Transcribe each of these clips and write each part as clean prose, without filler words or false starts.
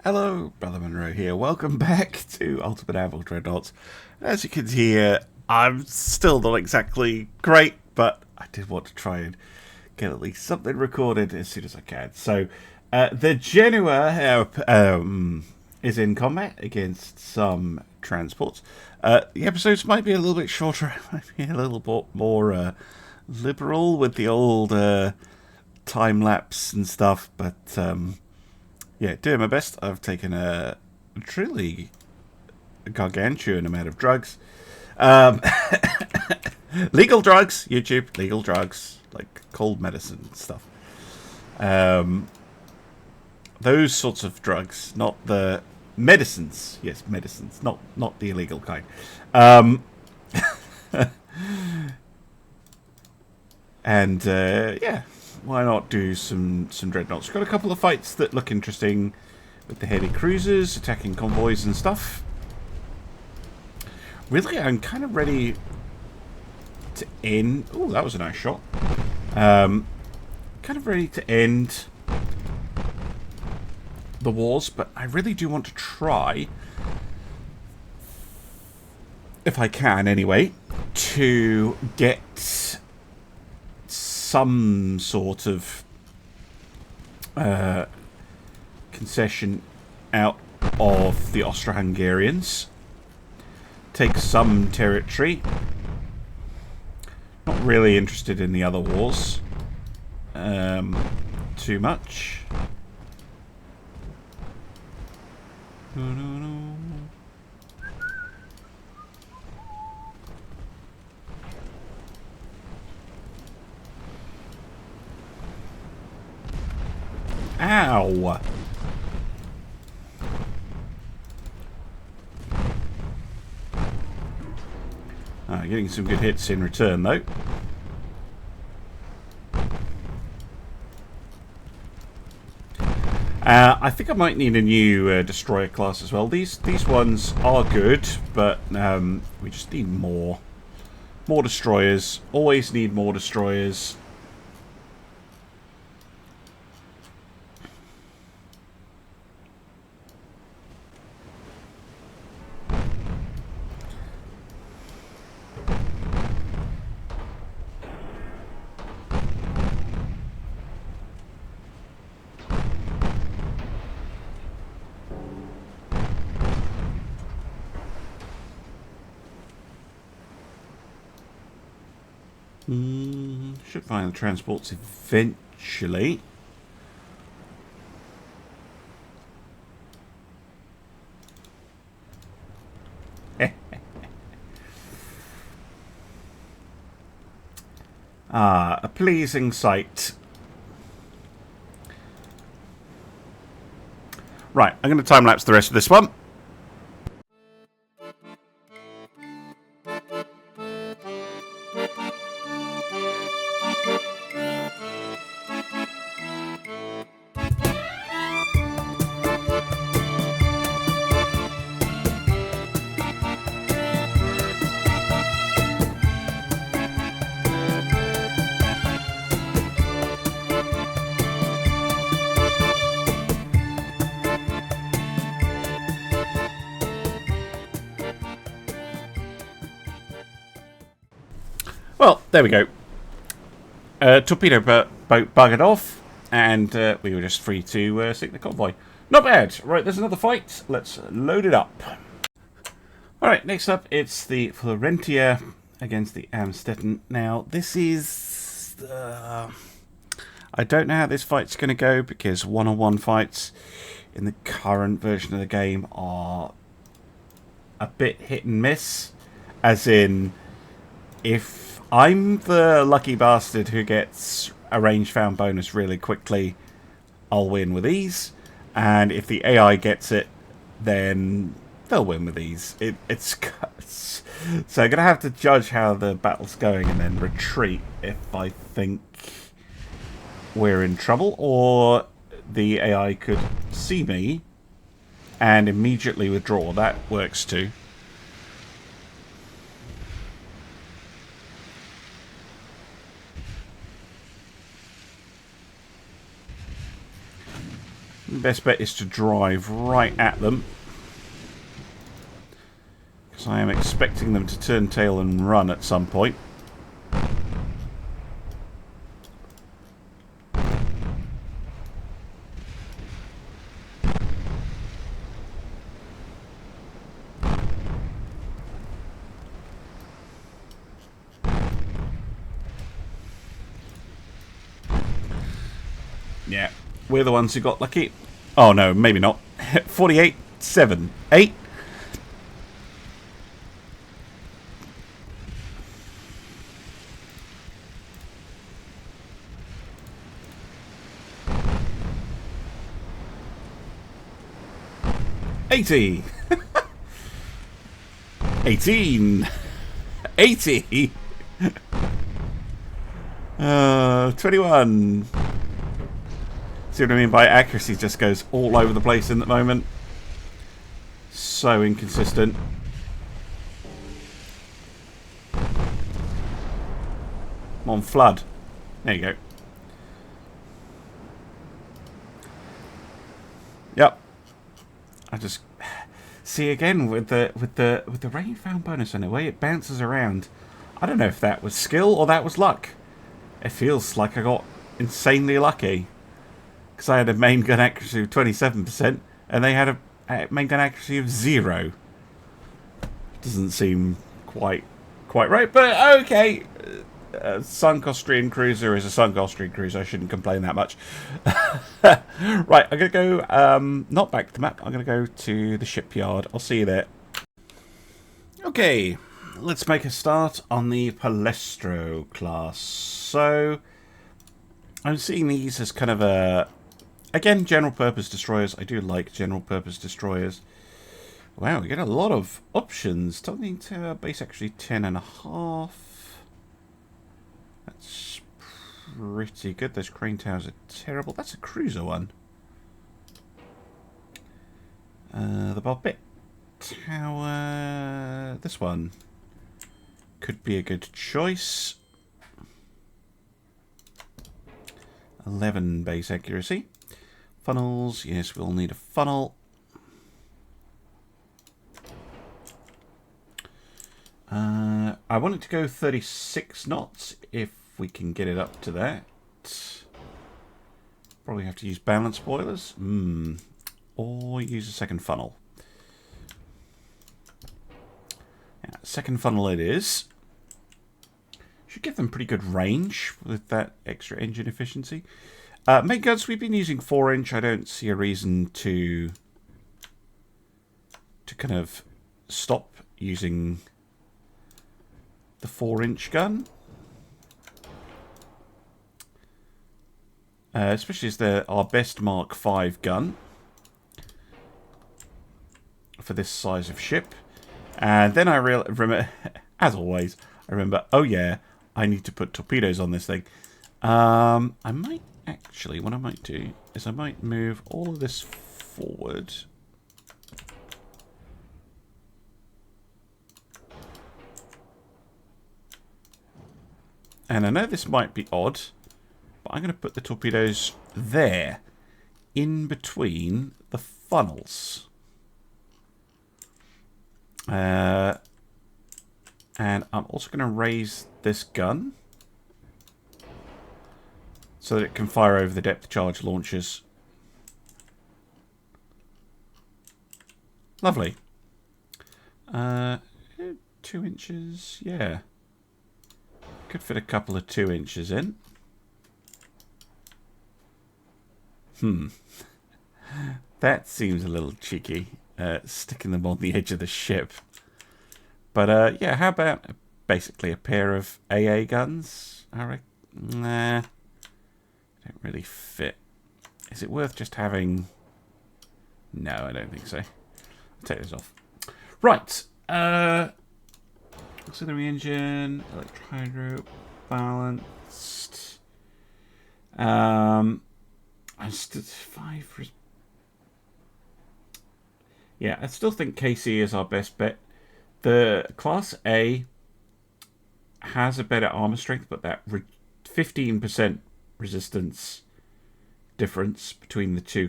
Hello, Brother Monroe here. Welcome back to Ultimate Naval Dreadnoughts. As you can hear, I'm still not exactly great, but I did want to try and get at least something recorded as soon as I can. So, the Genoa is in combat against some transports. The episodes might be a little bit shorter, might be a little bit more liberal with the old time lapse and stuff, but yeah, doing my best. I've taken a truly gargantuan amount of drugs. Legal drugs, YouTube, legal drugs, like cold medicine and stuff. Those sorts of drugs, not the medicines. Yes, medicines, not the illegal kind. And yeah, why not do some dreadnoughts? We've got a couple of fights that look interesting with the heavy cruisers attacking convoys and stuff. Really, I'm kind of ready to end. Oh, that was a nice shot. Kind of ready to end the wars, but I really do want to try, if I can anyway, to get some sort of concession out of the Austro-Hungarians. Take some territory. Not really interested in the other wars too much. Ow! Getting some good hits in return, though. I think I might need a new destroyer class as well. These ones are good, but we just need more destroyers. Always need more destroyers. Should find the transports eventually. A pleasing sight. Right, I'm going to time-lapse the rest of this one. Well, there we go. Torpedo boat buggered off, and we were just free to sink the convoy. Not bad. Right, there's another fight. Let's load it up. Alright, next up, it's the Florentia against the Amstetten. Now, this is... I don't know how this fight's going to go, because one-on-one fights in the current version of the game are a bit hit and miss. As in, if I'm the lucky bastard who gets a range found bonus really quickly, I'll win with ease. And if the AI gets it, then they'll win with ease. It's so I'm going to have to judge how the battle's going and then retreat if I think we're in trouble. Or the AI could see me and immediately withdraw. That works too. Best bet is to drive right at them, because I am expecting them to turn tail and run at some point. Yeah, we're the ones who got lucky. Oh no, maybe not. 48, 7, 8. $80. 18. 80. 21. See what I mean by accuracy just goes all over the place in the moment. So inconsistent. Come on, flood. There you go. Yep. I just see again with the rain found bonus and the way it bounces around. I don't know if that was skill or that was luck. It feels like I got insanely lucky. Because I had a main gun accuracy of 27% and they had a main gun accuracy of 0. Doesn't seem quite right, but okay. A sunk Austrian cruiser is a sunk Austrian cruiser. I shouldn't complain that much. Right, I'm going to go, not back to the map. I'm going to go to the shipyard. I'll see you there. Okay, let's make a start on the Palestro class. So, I'm seeing these as kind of a... Again, general purpose destroyers. I do like general purpose destroyers. Wow, we get a lot of options. Talking to base actually 10.5. That's pretty good. Those crane towers are terrible. That's a cruiser one. The Barbit tower. This one could be a good choice. 11 base accuracy. Funnels, yes, we'll need a funnel. I want it to go 36 knots if we can get it up to that. Probably have to use balance spoilers. Or use a second funnel. Yeah, second funnel it is. Should give them pretty good range with that extra engine efficiency. Main guns, we've been using 4-inch. I don't see a reason to kind of stop using the 4-inch gun. Especially as they're our best Mark V gun for this size of ship. And then I remember, as always, I remember, oh yeah, I need to put torpedoes on this thing. I might actually, what I might do is I might move all of this forward. And I know this might be odd, but I'm going to put the torpedoes there, in between the funnels. And I'm also going to raise this gun so that it can fire over the depth charge launchers. Lovely. 2 inches, yeah. Could fit a couple of 2 inches in. That seems a little cheeky, sticking them on the edge of the ship. But yeah, how about basically a pair of AA guns? I reckon. Nah, don't really fit. Is it worth just having? No, I don't think so. I'll take this off. Right. Auxiliary engine, electrohydro, balanced. I still 5. Yeah, I still think KC is our best bet. The Class A has a better armor strength, but that 15% resistance difference between the two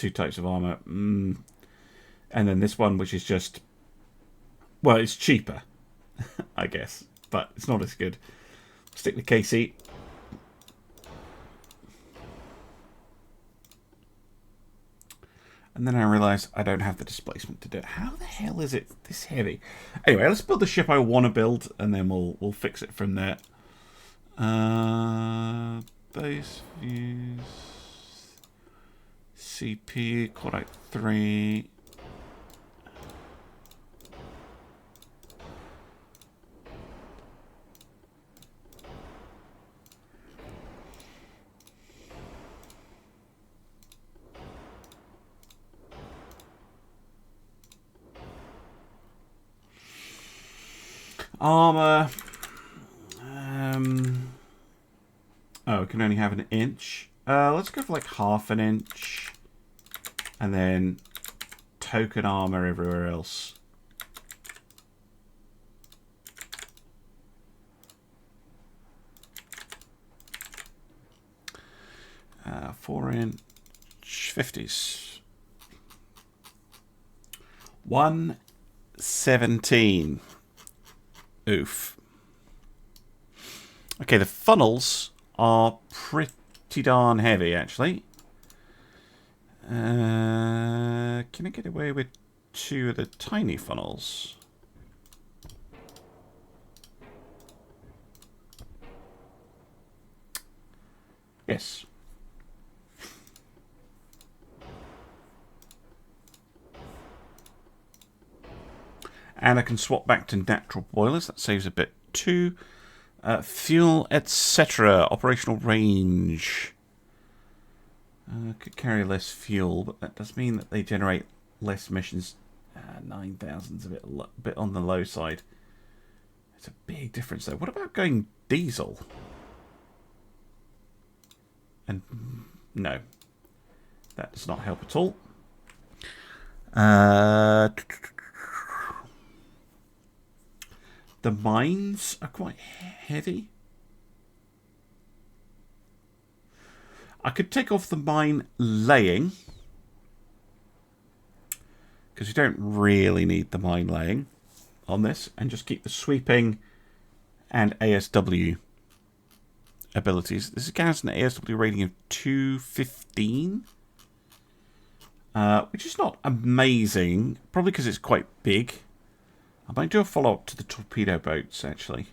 types of armor. And then this one, which is just, well, it's cheaper, I guess, but it's not as good. Stick with KC. And then I realised I don't have the displacement to do it. How the hell is it this heavy? Anyway, let's build the ship I want to build, and then we'll fix it from there. Base views, CP, Quadite 3. Armor. Oh, it can only have an inch. Let's go for like half an inch. And then token armor everywhere else. Uh, 4-inch 50s. 117. Oof. Okay, the funnels are pretty darn heavy, actually. Can I get away with 2 of the tiny funnels? Yes. And I can swap back to natural boilers. That saves a bit too. Fuel, etc. Operational range. Could carry less fuel, but that does mean that they generate less emissions. 9,000's a bit on the low side. It's a big difference, though. What about going diesel? And no, that does not help at all. The mines are quite heavy. I could take off the mine laying, because you don't really need the mine laying on this, and just keep the sweeping and ASW abilities. This has an ASW rating of 215, which is not amazing, probably because it's quite big. I might do a follow-up to the torpedo boats, actually.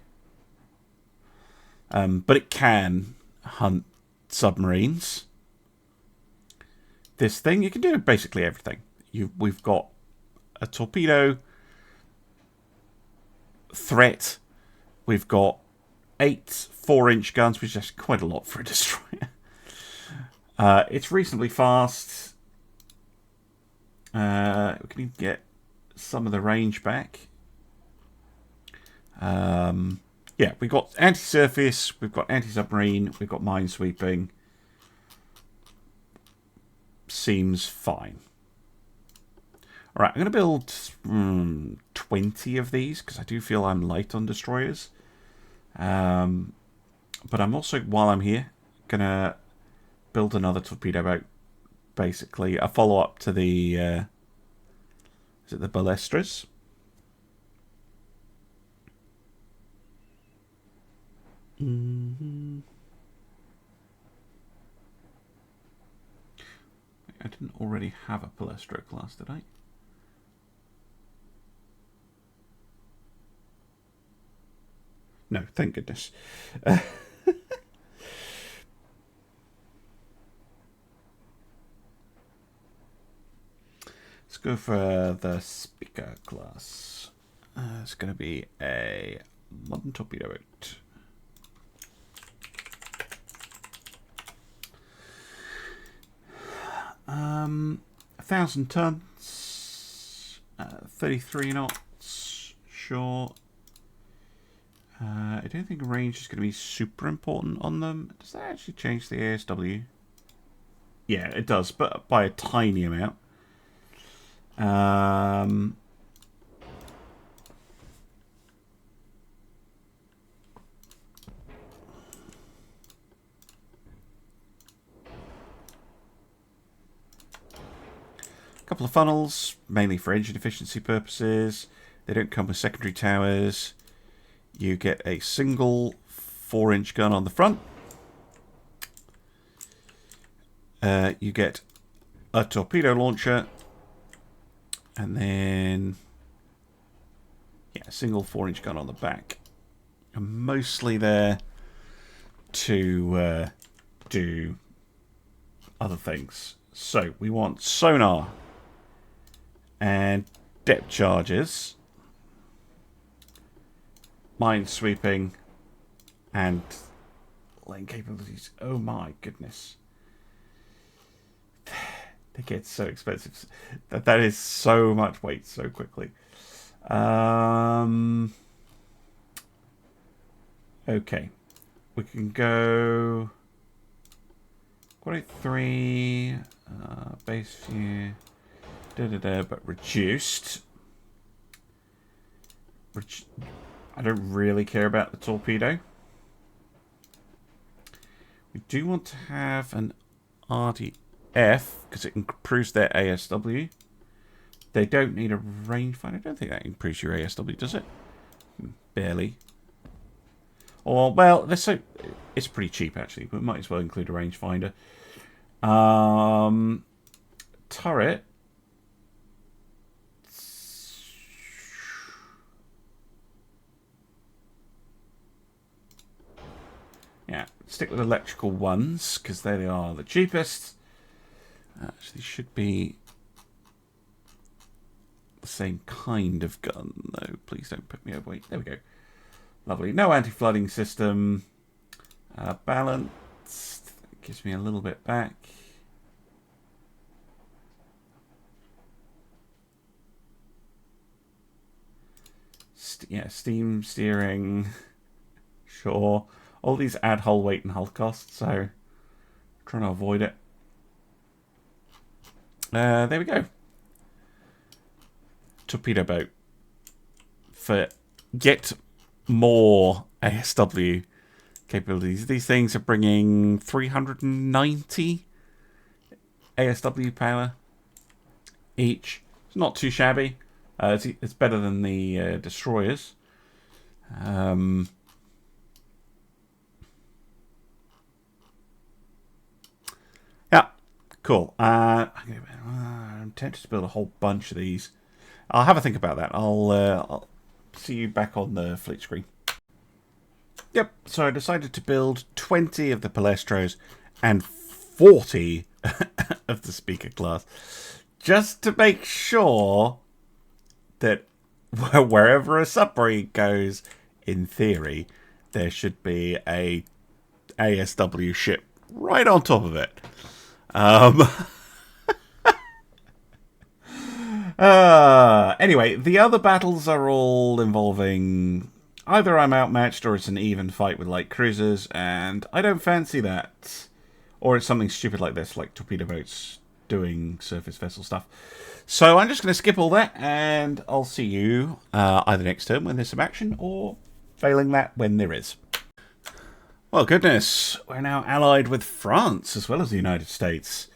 But it can hunt submarines. This thing, you can do basically everything. We've got a torpedo threat. We've got 8 4-inch guns, which is quite a lot for a destroyer. It's reasonably fast. We can get some of the range back. Yeah, we've got anti-surface, we've got anti-submarine, we've got minesweeping. Seems fine. Alright, I'm going to build 20 of these, because I do feel I'm light on destroyers. But I'm also, while I'm here, going to build another torpedo boat. Basically, a follow-up to the... is it the Ballestras? I didn't already have a Palestro class, did I? No, thank goodness. Let's go for the speaker class. It's going to be a modern torpedo boat. 1,000 tons, 33 knots, sure. I don't think range is going to be super important on them. Does that actually change the ASW? Yeah, it does, but by a tiny amount. couple of funnels, mainly for engine efficiency purposes. They don't come with secondary towers. You get a single 4-inch gun on the front. You get a torpedo launcher. And then, yeah, a single 4-inch gun on the back. And mostly there to do other things. So we want sonar and depth charges, mine sweeping, and lane capabilities. Oh my goodness. They get so expensive. That is so much weight so quickly. Okay. We can go quality 3, base view, but reduced. I don't really care about the torpedo. We do want to have an RDF because it improves their ASW. They don't need a rangefinder. I don't think that improves your ASW, does it? Barely. Or, well, it's pretty cheap, actually. But we might as well include a rangefinder. Turret. Yeah, stick with electrical ones, because they are the cheapest. Actually, should be the same kind of gun, though. Please don't put me overweight. There we go. Lovely. No anti-flooding system. Balanced. Gives me a little bit back. Yeah, steam steering. Sure. All these add hull weight and hull costs, so trying to avoid it. There we go. Torpedo boat. For yet more ASW capabilities. These things are bringing 390 ASW power each. It's not too shabby. It's better than the destroyers. Yeah, cool. I'm tempted to build a whole bunch of these. I'll have a think about that. I'll see you back on the fleet screen. Yep, so I decided to build 20 of the Palestros and 40 of the speaker class. Just to make sure that wherever a submarine goes, in theory, there should be a ASW ship right on top of it. Anyway, the other battles are all involving either I'm outmatched or it's an even fight with light cruisers, and I don't fancy that. Or it's something stupid like this, like torpedo boats doing surface vessel stuff. So I'm just going to skip all that, and I'll see you either next turn when there's some action, or failing that when there is. Well, goodness, we're now allied with France as well as the United States.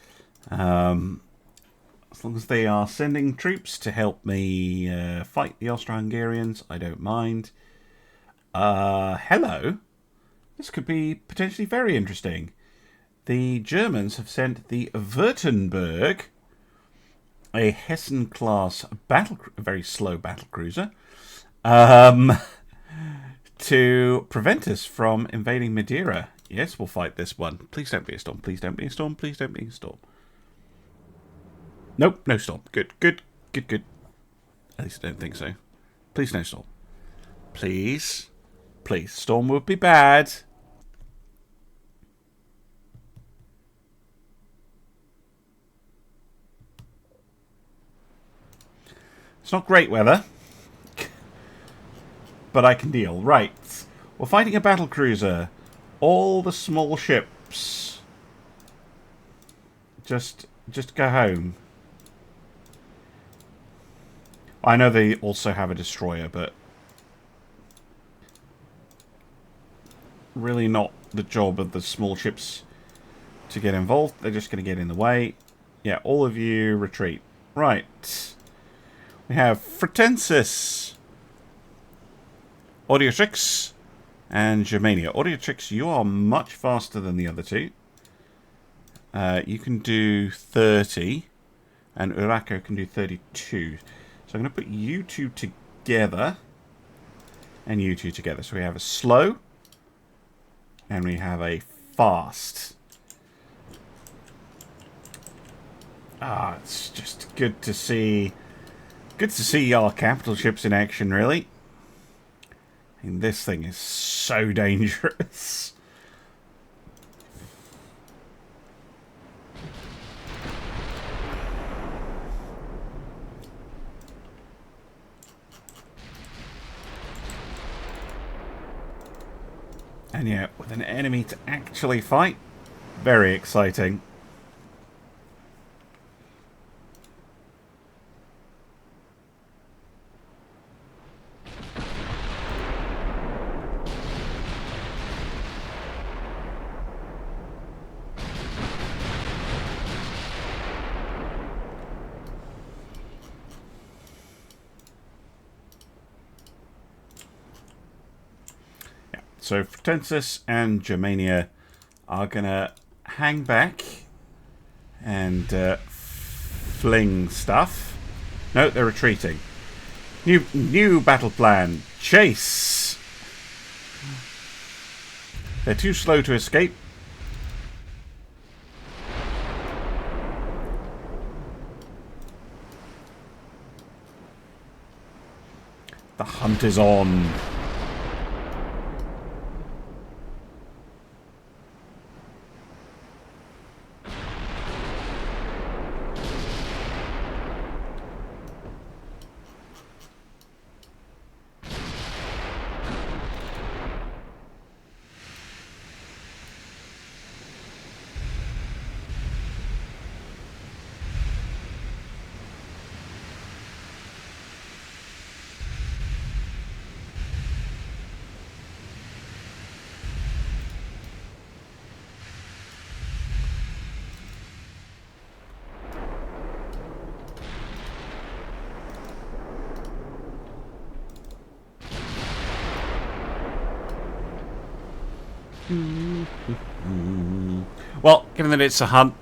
As long as they are sending troops to help me fight the Austro-Hungarians, I don't mind. Hello. This could be potentially very interesting. The Germans have sent the Württemberg, a Hessen-class very slow battle cruiser, to prevent us from invading Madeira. Yes, we'll fight this one. Please don't be a storm. Please don't be a storm. Please don't be a storm. Nope, no storm. Good, good, good, good. At least I don't think so. Please no storm. Please. Please. Storm would be bad. It's not great weather. But I can deal. Right. We're fighting a battle cruiser. All the small ships. Just go home. I know they also have a destroyer, but really not the job of the small ships to get involved. They're just going to get in the way. Yeah, all of you retreat. Right. We have Fretensis, Audiotrix, and Germania. Audiotrix, you are much faster than the other two. You can do 30, and Urako can do 32. So I'm going to put you two together, and you two together. So we have a slow, and we have a fast. It's just good to see our capital ships in action, really. And this thing is so dangerous. And yeah, with an enemy to actually fight, very exciting. So Fretensis and Germania are going to hang back and fling stuff. No, they're retreating. New battle plan. Chase. They're too slow to escape. The hunt is on. Well, given that it's a hunt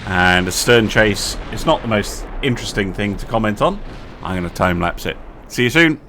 and a stern chase, it's not the most interesting thing to comment on. I'm going to time-lapse it. See you soon.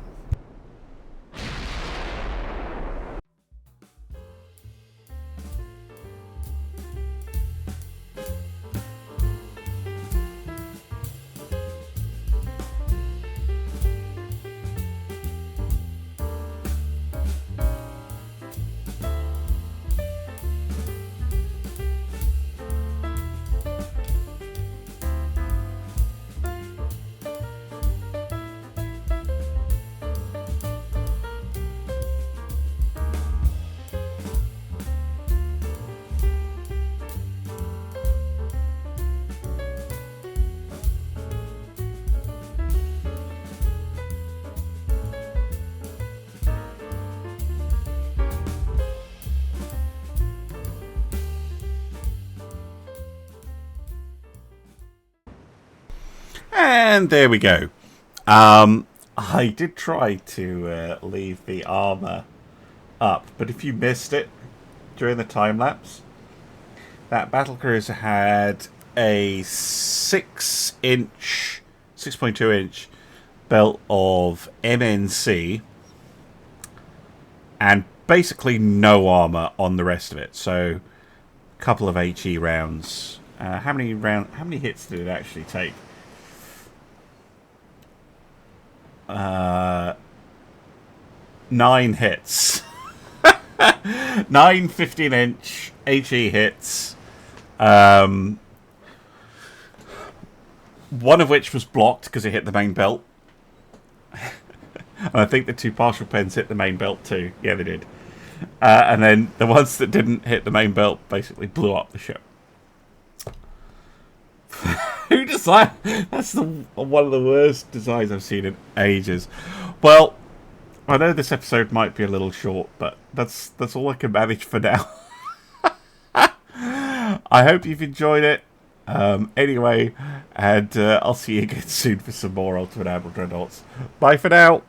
And there we go. I did try to leave the armor up, but if you missed it during the time lapse, that battlecruiser had a 6.2 inch belt of MNC and basically no armor on the rest of it. So a couple of HE rounds. How many hits did it actually take? 9 hits. 9 15-inch HE hits. One of which was blocked because it hit the main belt. And I think the 2 partial pens hit the main belt too. Yeah, they did. And then the ones that didn't hit the main belt basically blew up the ship. Who designed? That's one of the worst designs I've seen in ages. Well, I know this episode might be a little short, but that's all I can manage for now. I hope you've enjoyed it. Anyway, and I'll see you again soon for some more Ultimate Admiral Dreadnoughts. Bye for now.